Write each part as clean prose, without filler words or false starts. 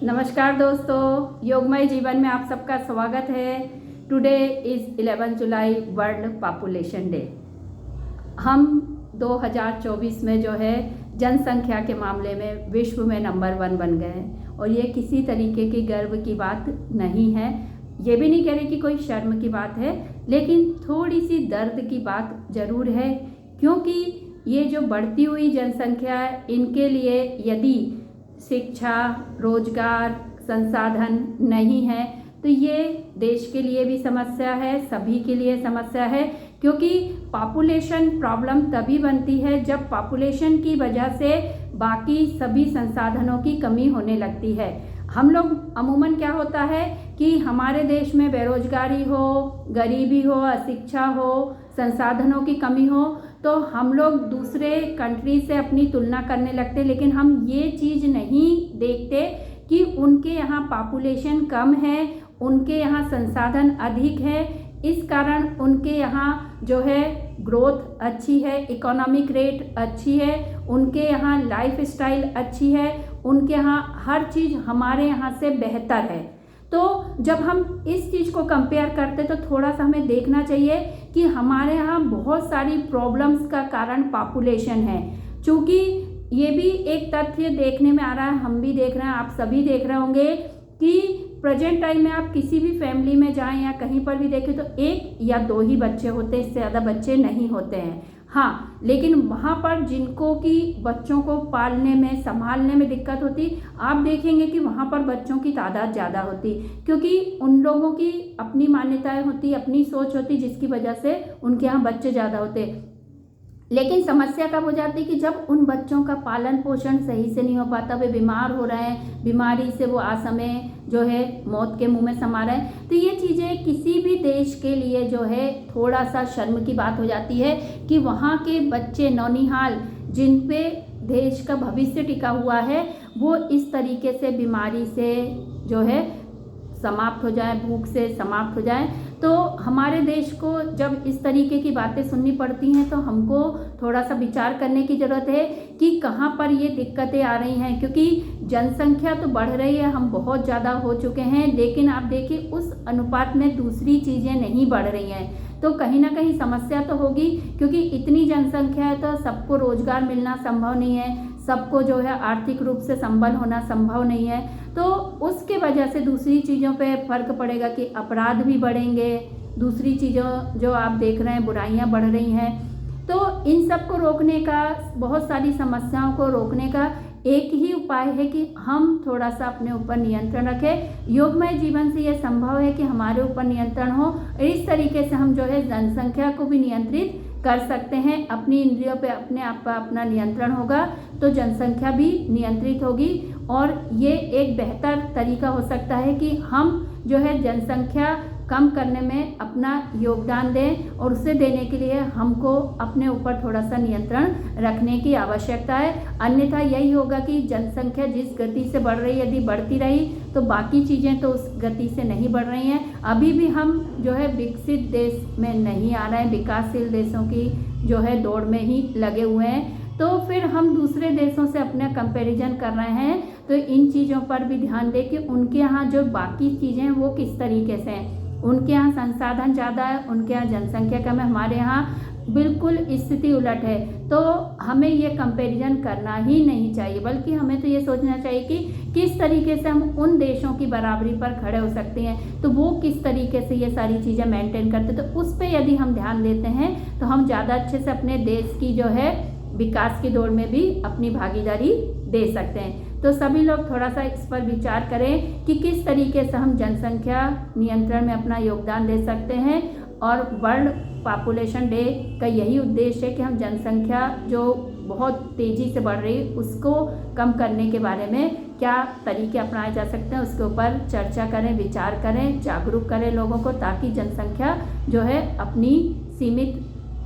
नमस्कार दोस्तों, योगमय जीवन में आप सबका स्वागत है। Today is 11 July world population day. हम 2024 में जो है जनसंख्या के मामले में विश्व में नंबर 1 बन गए हैं और ये किसी तरीके की गर्व की बात नहीं है। ये भी नहीं कह रहे कि कोई शर्म की बात है, लेकिन थोड़ी सी दर्द की बात ज़रूर है, क्योंकि ये जो बढ़ती हुई जनसंख्या है, इनके लिए यदि शिक्षा, रोजगार, संसाधन नहीं है तो ये देश के लिए भी समस्या है, सभी के लिए समस्या है। क्योंकि पॉपुलेशन प्रॉब्लम तभी बनती है जब पॉपुलेशन की वजह से बाकी सभी संसाधनों की कमी होने लगती है। हम लोग अमूमन क्या होता है कि हमारे देश में बेरोजगारी हो, गरीबी हो, अशिक्षा हो, संसाधनों की कमी हो, तो हम लोग दूसरे कंट्री से अपनी तुलना करने लगते, लेकिन हम ये चीज़ नहीं देखते कि उनके यहाँ पॉपुलेशन कम है, उनके यहाँ संसाधन अधिक है, इस कारण उनके यहाँ जो है ग्रोथ अच्छी है, इकोनॉमिक रेट अच्छी है, उनके यहाँ लाइफ स्टाइल अच्छी है, उनके यहाँ हर चीज़ हमारे यहाँ से बेहतर है। तो जब हम इस चीज़ को कंपेयर करते तो थोड़ा सा हमें देखना चाहिए कि हमारे यहाँ बहुत सारी प्रॉब्लम्स का कारण पॉपुलेशन है। चूँकि ये भी एक तथ्य देखने में आ रहा है, हम भी देख रहे हैं, आप सभी देख रहे होंगे कि प्रेजेंट टाइम में आप किसी भी फैमिली में जाएं या कहीं पर भी देखें तो 1 या 2 ही बच्चे होते हैं, इससे ज़्यादा बच्चे नहीं होते हैं। हाँ, लेकिन वहाँ पर जिनको कि बच्चों को पालने में, संभालने में दिक्कत होती, आप देखेंगे कि वहाँ पर बच्चों की तादाद ज़्यादा होती, क्योंकि उन लोगों की अपनी मान्यताएं होती, अपनी सोच होती, जिसकी वजह से उनके यहाँ बच्चे ज़्यादा होते। लेकिन समस्या कब हो जाती कि जब उन बच्चों का पालन पोषण सही से नहीं हो पाता, वे बीमार हो रहे हैं, बीमारी से वो असमय जो है मौत के मुंह में समा रहे हैं। तो ये चीज़ें किसी भी देश के लिए जो है थोड़ा सा शर्म की बात हो जाती है कि वहाँ के बच्चे नौनिहाल, जिन पे देश का भविष्य टिका हुआ है, वो इस तरीके से बीमारी से जो है समाप्त हो जाए, भूख से समाप्त हो जाए। तो हमारे देश को जब इस तरीके की बातें सुननी पड़ती हैं तो हमको थोड़ा सा विचार करने की ज़रूरत है कि कहाँ पर ये दिक्कतें आ रही हैं। क्योंकि जनसंख्या तो बढ़ रही है, हम बहुत ज़्यादा हो चुके हैं, लेकिन आप देखिए उस अनुपात में दूसरी चीज़ें नहीं बढ़ रही हैं, तो कहीं ना कहीं समस्या तो होगी। क्योंकि इतनी जनसंख्या है तो सबको रोजगार मिलना संभव नहीं है, सबको जो है आर्थिक रूप से संबल होना संभव नहीं है। तो उसके वजह से दूसरी चीज़ों पे फर्क पड़ेगा कि अपराध भी बढ़ेंगे, दूसरी चीज़ों जो आप देख रहे हैं बुराइयां बढ़ रही हैं। तो इन सब को रोकने का, बहुत सारी समस्याओं को रोकने का एक ही उपाय है कि हम थोड़ा सा अपने ऊपर नियंत्रण रखें। योगमय जीवन से यह संभव है कि हमारे ऊपर नियंत्रण हो, इस तरीके से हम जो है जनसंख्या को भी नियंत्रित कर सकते हैं। अपनी इंद्रियों पे अपने आप पर अपना नियंत्रण होगा तो जनसंख्या भी नियंत्रित होगी, और ये एक बेहतर तरीका हो सकता है कि हम जो है जनसंख्या कम करने में अपना योगदान दें, और उसे देने के लिए हमको अपने ऊपर थोड़ा सा नियंत्रण रखने की आवश्यकता है। अन्यथा यही होगा कि जनसंख्या जिस गति से बढ़ रही है, यदि बढ़ती रही तो बाकी चीज़ें तो उस गति से नहीं बढ़ रही हैं। अभी भी हम जो है विकसित देश में नहीं आ रहे हैं, विकासशील देशों की जो है दौड़ में ही लगे हुए हैं। तो फिर हम दूसरे देशों से अपना कंपैरिजन कर रहे हैं, तो इन चीज़ों पर भी ध्यान दें कि उनके यहाँ जो बाकी चीज़ें हैं वो किस तरीके से हैं। उनके यहाँ संसाधन ज़्यादा है, उनके यहाँ जनसंख्या कम है, हमारे यहाँ बिल्कुल स्थिति उलट है। तो हमें ये कंपैरिजन करना ही नहीं चाहिए, बल्कि हमें तो ये सोचना चाहिए कि किस तरीके से हम उन देशों की बराबरी पर खड़े हो सकते हैं, तो वो किस तरीके से ये सारी चीज़ें मेंटेन करते, तो उस पर यदि हम ध्यान देते हैं तो हम ज़्यादा अच्छे से अपने देश की जो है विकास की दौड़ में भी अपनी भागीदारी दे सकते हैं। तो सभी लोग थोड़ा सा इस पर विचार करें कि किस तरीके से हम जनसंख्या नियंत्रण में अपना योगदान दे सकते हैं। और वर्ल्ड पॉपुलेशन डे का यही उद्देश्य है कि हम जनसंख्या जो बहुत तेज़ी से बढ़ रही है उसको कम करने के बारे में क्या तरीके अपनाए जा सकते हैं, उसके ऊपर चर्चा करें, विचार करें, जागरूक करें लोगों को, ताकि जनसंख्या जो है अपनी सीमित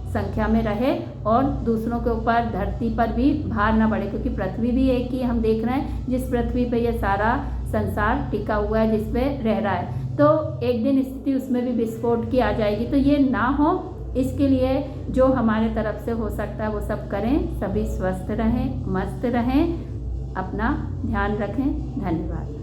संख्या में रहे और दूसरों के ऊपर धरती पर भी भार ना बढ़े। क्योंकि पृथ्वी भी एक ही हम देख रहे हैं, जिस पृथ्वी पे ये सारा संसार टिका हुआ है, जिस पे रह रहा है, तो एक दिन स्थिति उसमें भी विस्फोट की आ जाएगी। तो ये ना हो, इसके लिए जो हमारे तरफ से हो सकता है वो सब करें। सभी स्वस्थ रहें, मस्त रहें, अपना ध्यान रखें। धन्यवाद।